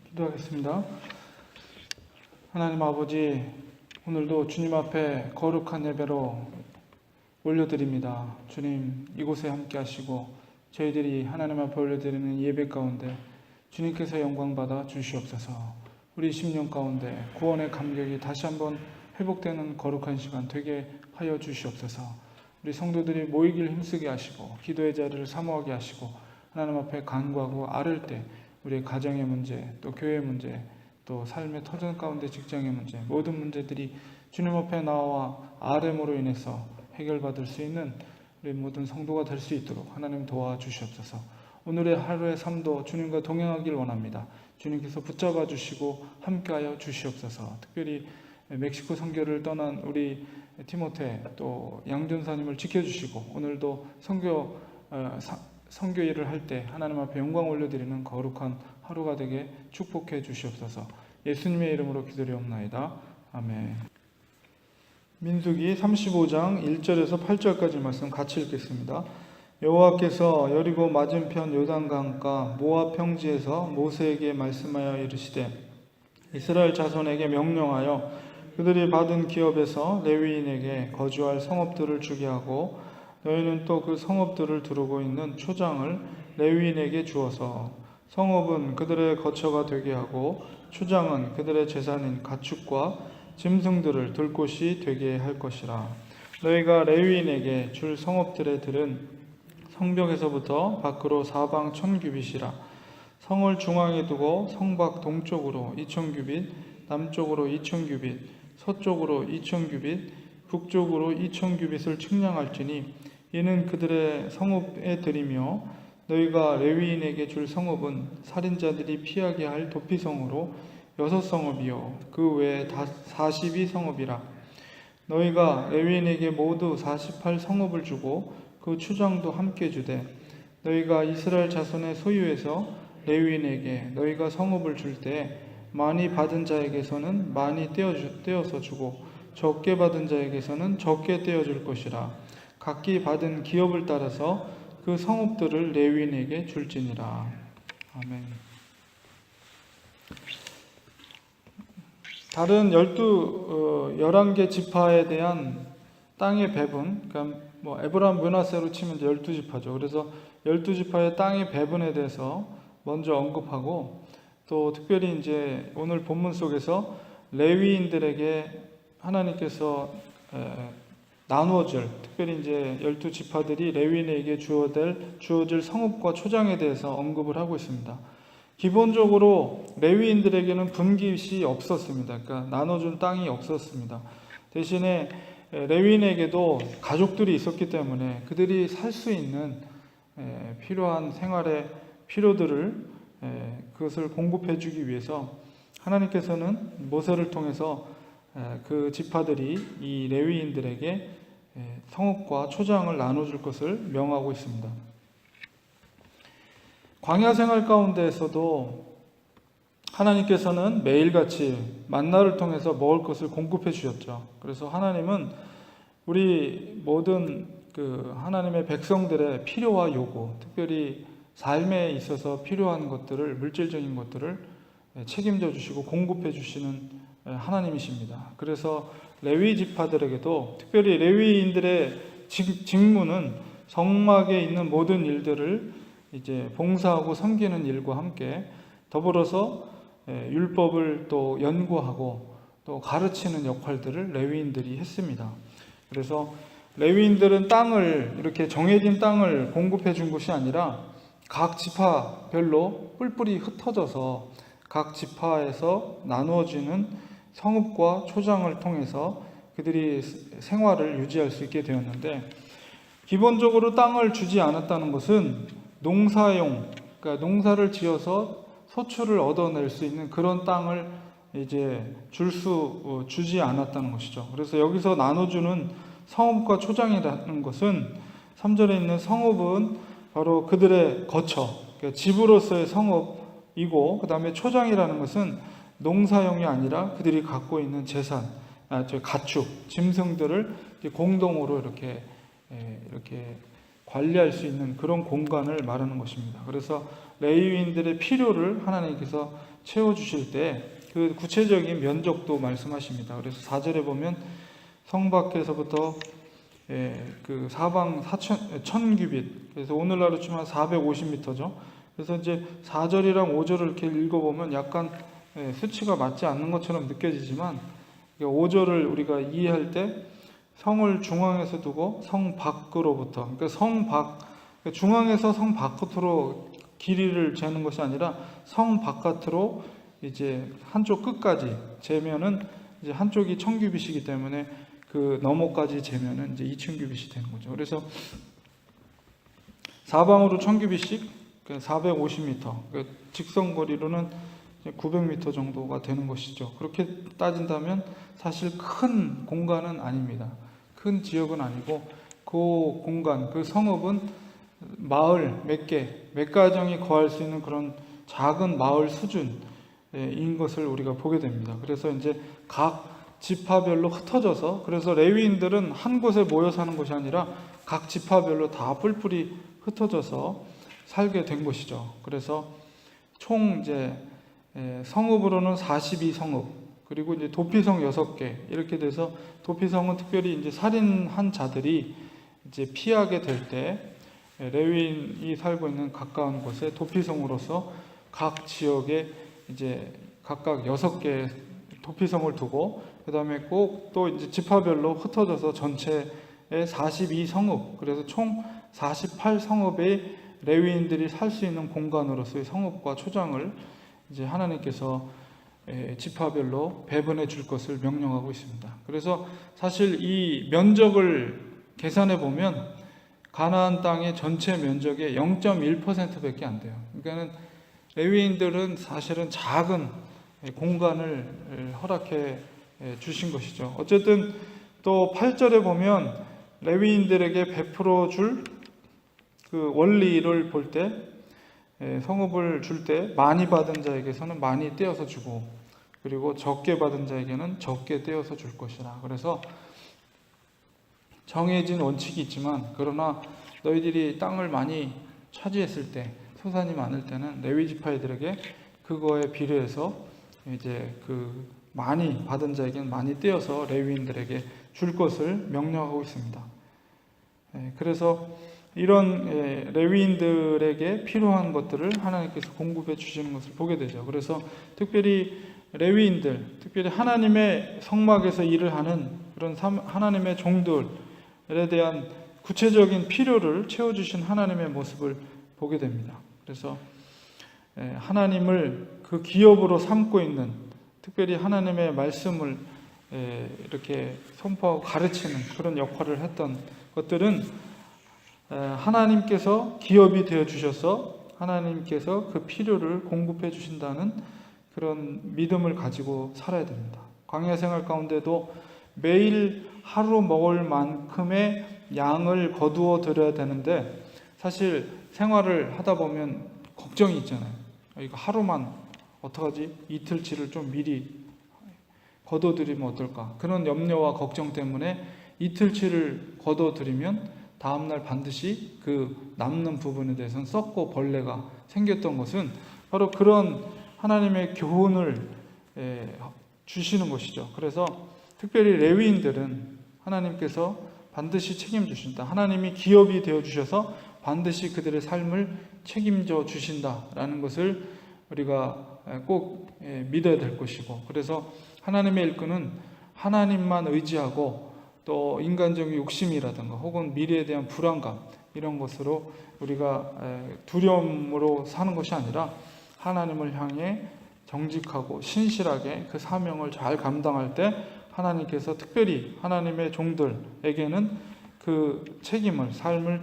기도하겠습니다. 하나님 아버지, 오늘도 주님 앞에 거룩한 예배로 올려드립니다. 주님, 이곳에 함께 하시고 저희들이 하나님 앞에 올려드리는 예배 가운데 주님께서 영광받아 주시옵소서. 우리 심령 가운데 구원의 감격이 다시 한번 회복되는 거룩한 시간 되게 하여 주시옵소서. 우리 성도들이 모이길 힘쓰게 하시고 기도의 자리를 사모하게 하시고 하나님 앞에 간구하고 아를 때 우리의 가정의 문제, 또 교회의 문제, 또 삶의 터전 가운데 직장의 문제, 모든 문제들이 주님 앞에 나와 아뢰므로 인해서 해결받을 수 있는 우리 모든 성도가 될 수 있도록 하나님 도와주시옵소서. 오늘의 하루의 삶도 주님과 동행하길 원합니다. 주님께서 붙잡아 주시고 함께하여 주시옵소서. 특별히 멕시코 선교를 떠난 우리 티모테 또 양전사님을 지켜주시고 오늘도 선교 일을 할 때 하나님 앞에 영광 올려드리는 거룩한 하루가 되게 축복해 주시옵소서. 예수님의 이름으로 기도드리옵나이다. 아멘. 민수기 35장 1절에서 8절까지 말씀 같이 읽겠습니다. 여호와께서 여리고 맞은편 요단강가 모압 평지에서 모세에게 말씀하여 이르시되 이스라엘 자손에게 명령하여 그들이 받은 기업에서 레위인에게 거주할 성읍들을 주게 하고 너희는 또 그 성읍들을 두르고 있는 초장을 레위인에게 주어서 성읍은 그들의 거처가 되게 하고 초장은 그들의 재산인 가축과 짐승들을 둘 곳이 되게 할 것이라. 너희가 레위인에게 줄 성읍들의 들은 성벽에서부터 밖으로 사방 1000규빗이라. 성을 중앙에 두고 성밖 동쪽으로 2000규빗, 남쪽으로 2000규빗, 서쪽으로 2000규빗, 북쪽으로 2000규빗을 측량할지니 이는 그들의 성읍의 들이며 너희가 레위인에게 줄 성읍은 살인자들이 피하게 할 도피성으로 6성읍이요 그 외에 42성읍이라. 너희가 레위인에게 모두 48성읍을 주고 그 추장도 함께 주되 너희가 이스라엘 자손의 소유에서 레위인에게 너희가 성읍을 줄 때 많이 받은 자에게서는 많이 떼어서 주고 적게 받은 자에게서는 적게 떼어줄 것이라. 각기 받은 기업을 따라서 그 성읍들을 레위인에게 줄지니라. 아멘. 다른 11개 지파에 대한 땅의 배분, 그러니까 에브라임 므낫세로 치면 12지파죠. 그래서 12지파의 땅의 배분에 대해서 먼저 언급하고 또 특별히 이제 오늘 본문 속에서 레위인들에게 하나님께서 나누어질, 특별히 이제 12지파들이 레위인에게 주어질 성읍과 초장에 대해서 언급을 하고 있습니다. 기본적으로 레위인들에게는 분깃이 없었습니다. 그러니까 나눠준 땅이 없었습니다. 대신에 레위인에게도 가족들이 있었기 때문에 그들이 살 수 있는 필요한 생활의 필요들을 그것을 공급해 주기 위해서 하나님께서는 모세를 통해서 그 지파들이 이 레위인들에게 성읍과 초장을 나눠줄 것을 명하고 있습니다. 광야 생활 가운데에서도 하나님께서는 매일같이 만나를 통해서 먹을 것을 공급해 주셨죠. 그래서 하나님은 우리 모든 하나님의 백성들의 필요와 요구, 특별히 삶에 있어서 필요한 것들을, 물질적인 것들을 책임져 주시고 공급해 주시는 하나님이십니다. 그래서 레위 지파들에게도 특별히 레위인들의 직무는 성막에 있는 모든 일들을 이제 봉사하고 섬기는 일과 함께 더불어서 율법을 또 연구하고 또 가르치는 역할들을 레위인들이 했습니다. 그래서 레위인들은 땅을 이렇게 정해진 땅을 공급해 준 것이 아니라 각 지파별로 뿔뿔이 흩어져서 각 지파에서 나누어지는 성읍과 초장을 통해서 그들이 생활을 유지할 수 있게 되었는데, 기본적으로 땅을 주지 않았다는 것은 농사용, 그러니까 농사를 지어서 소출을 얻어낼 수 있는 그런 땅을 이제 주지 않았다는 것이죠. 그래서 여기서 나눠주는 성읍과 초장이라는 것은 3절에 있는 성읍은 바로 그들의 거처, 그러니까 집으로서의 성읍이고, 그 다음에 초장이라는 것은 농사용이 아니라 그들이 갖고 있는 재산, 가축, 짐승들을 공동으로 이렇게 관리할 수 있는 그런 공간을 말하는 것입니다. 그래서 레위인들의 필요를 하나님께서 채워주실 때 그 구체적인 면적도 말씀하십니다. 그래서 4절에 보면 성 밖에서부터 그 사방 1000규빗, 그래서 오늘날로 치면 450m죠. 그래서 이제 4절이랑 5절을 이렇게 읽어보면 약간 수치가 맞지 않는 것처럼 느껴지지만 5절을 우리가 이해할 때 성을 중앙에서 두고 성 밖으로부터, 그러니까 중앙에서 성 바깥으로 길이를 재는 것이 아니라 성 바깥으로 이제 한쪽 끝까지 재면은 이제 한쪽이 1000규빗이기 때문에 그 너머까지 재면은 이제 2000규빗이 되는 거죠. 그래서 사방으로 1000규빗씩 450m, 직선 거리로는 900m 정도가 되는 것이죠. 그렇게 따진다면 사실 큰 공간은 아닙니다. 큰 지역은 아니고 그 공간, 그 성읍은 마을 몇 가정이 거할 수 있는 그런 작은 마을 수준인 것을 우리가 보게 됩니다. 그래서 이제 각 지파별로 흩어져서, 그래서 레위인들은 한 곳에 모여 사는 것이 아니라 각 지파별로 다 뿔뿔이 흩어져서 살게 된 것이죠. 그래서 총 이제 성읍으로는 42성읍, 그리고 이제 도피성 6개 이렇게 돼서, 도피성은 특별히 이제 살인한 자들이 이제 피하게 될 때 레위인이 살고 있는 가까운 곳에 도피성으로서 각 지역에 이제 각각 6개 도피성을 두고, 그 다음에 꼭 또 이제 지파별로 흩어져서 전체에 42성읍, 그래서 총 48성읍의 레위인들이 살 수 있는 공간으로서의 성읍과 초장을 이제 하나님께서 지파별로 배분해 줄 것을 명령하고 있습니다. 그래서 사실 이 면적을 계산해 보면 가나안 땅의 전체 면적의 0.1%밖에 안 돼요. 그러니까는 레위인들은 사실은 작은 공간을 허락해 주신 것이죠. 어쨌든 또 8절에 보면 레위인들에게 베풀어 줄 그 원리를 볼 때, 성읍을 줄 때 많이 받은 자에게서는 많이 떼어서 주고, 그리고 적게 받은 자에게는 적게 떼어서 줄 것이라. 그래서 정해진 원칙이 있지만, 그러나 너희들이 땅을 많이 차지했을 때, 소산이 많을 때는 레위 지파들에게 그거에 비례해서 이제 그 많이 받은 자에게는 많이 떼어서 레위인들에게 줄 것을 명령하고 있습니다. 그래서 이런 레위인들에게 필요한 것들을 하나님께서 공급해 주시는 것을 보게 되죠. 그래서 특별히 레위인들, 특별히 하나님의 성막에서 일을 하는 그런 하나님의 종들에 대한 구체적인 필요를 채워주신 하나님의 모습을 보게 됩니다. 그래서 하나님을 그 기업으로 삼고 있는, 특별히 하나님의 말씀을 이렇게 선포하고 가르치는 그런 역할을 했던 것들은 하나님께서 기업이 되어 주셔서 하나님께서 그 필요를 공급해 주신다는 그런 믿음을 가지고 살아야 됩니다. 광야 생활 가운데도 매일 하루 먹을 만큼의 양을 거두어 드려야 되는데, 사실 생활을 하다 보면 걱정이 있잖아요. 이거 하루만 어떡하지? 이틀치를 좀 미리 거둬 드리면 어떨까? 그런 염려와 걱정 때문에 이틀치를 거둬 드리면 다음날 반드시 그 남는 부분에 대해서는 썩고 벌레가 생겼던 것은 바로 그런 하나님의 교훈을 주시는 것이죠. 그래서 특별히 레위인들은 하나님께서 반드시 책임주신다. 하나님이 기업이 되어주셔서 반드시 그들의 삶을 책임져 주신다라는 것을 우리가 꼭 믿어야 될 것이고, 그래서 하나님의 일꾼은 하나님만 의지하고 또 인간적인 욕심이라든가 혹은 미래에 대한 불안감, 이런 것으로 우리가 두려움으로 사는 것이 아니라 하나님을 향해 정직하고 신실하게 그 사명을 잘 감당할 때 하나님께서 특별히 하나님의 종들에게는 그 책임을, 삶을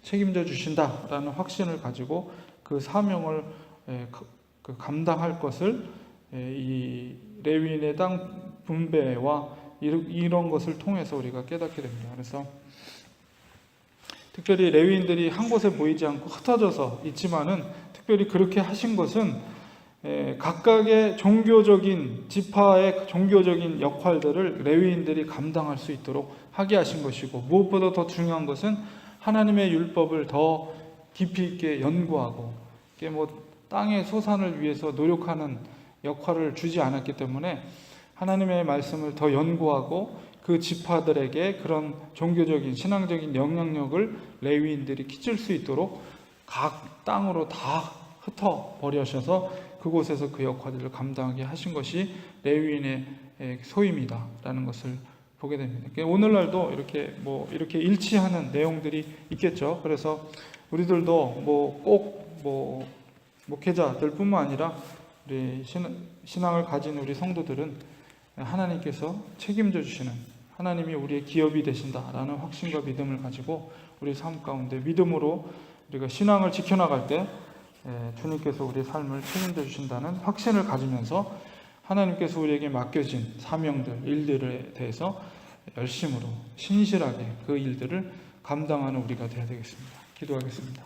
책임져 주신다라는 확신을 가지고 그 사명을 감당할 것을 이 레위인의 땅 분배와 이런 것을 통해서 우리가 깨닫게 됩니다. 그래서 특별히 레위인들이 한 곳에 모이지 않고 흩어져서 있지만은, 특별히 그렇게 하신 것은 각각의 종교적인 지파의 종교적인 역할들을 레위인들이 감당할 수 있도록 하게 하신 것이고, 무엇보다 더 중요한 것은 하나님의 율법을 더 깊이 있게 연구하고, 이게 땅의 소산을 위해서 노력하는 역할을 주지 않았기 때문에 하나님의 말씀을 더 연구하고 그 지파들에게 그런 종교적인 신앙적인 영향력을 레위인들이 끼칠 수 있도록 각 땅으로 다 흩어 버리셔서 그곳에서 그 역할들을 감당하게 하신 것이 레위인의 소임이다라는 것을 보게 됩니다. 오늘날도 이렇게 일치하는 내용들이 있겠죠. 그래서 우리들도 꼭 목회자들뿐만 아니라 우리 신앙을 가진 우리 성도들은 하나님께서 책임져 주시는, 하나님이 우리의 기업이 되신다라는 확신과 믿음을 가지고 우리 삶 가운데 믿음으로 우리가 신앙을 지켜나갈 때 주님께서 우리의 삶을 책임져 주신다는 확신을 가지면서 하나님께서 우리에게 맡겨진 사명들, 일들에 대해서 열심으로 신실하게 그 일들을 감당하는 우리가 되어야 되겠습니다. 기도하겠습니다.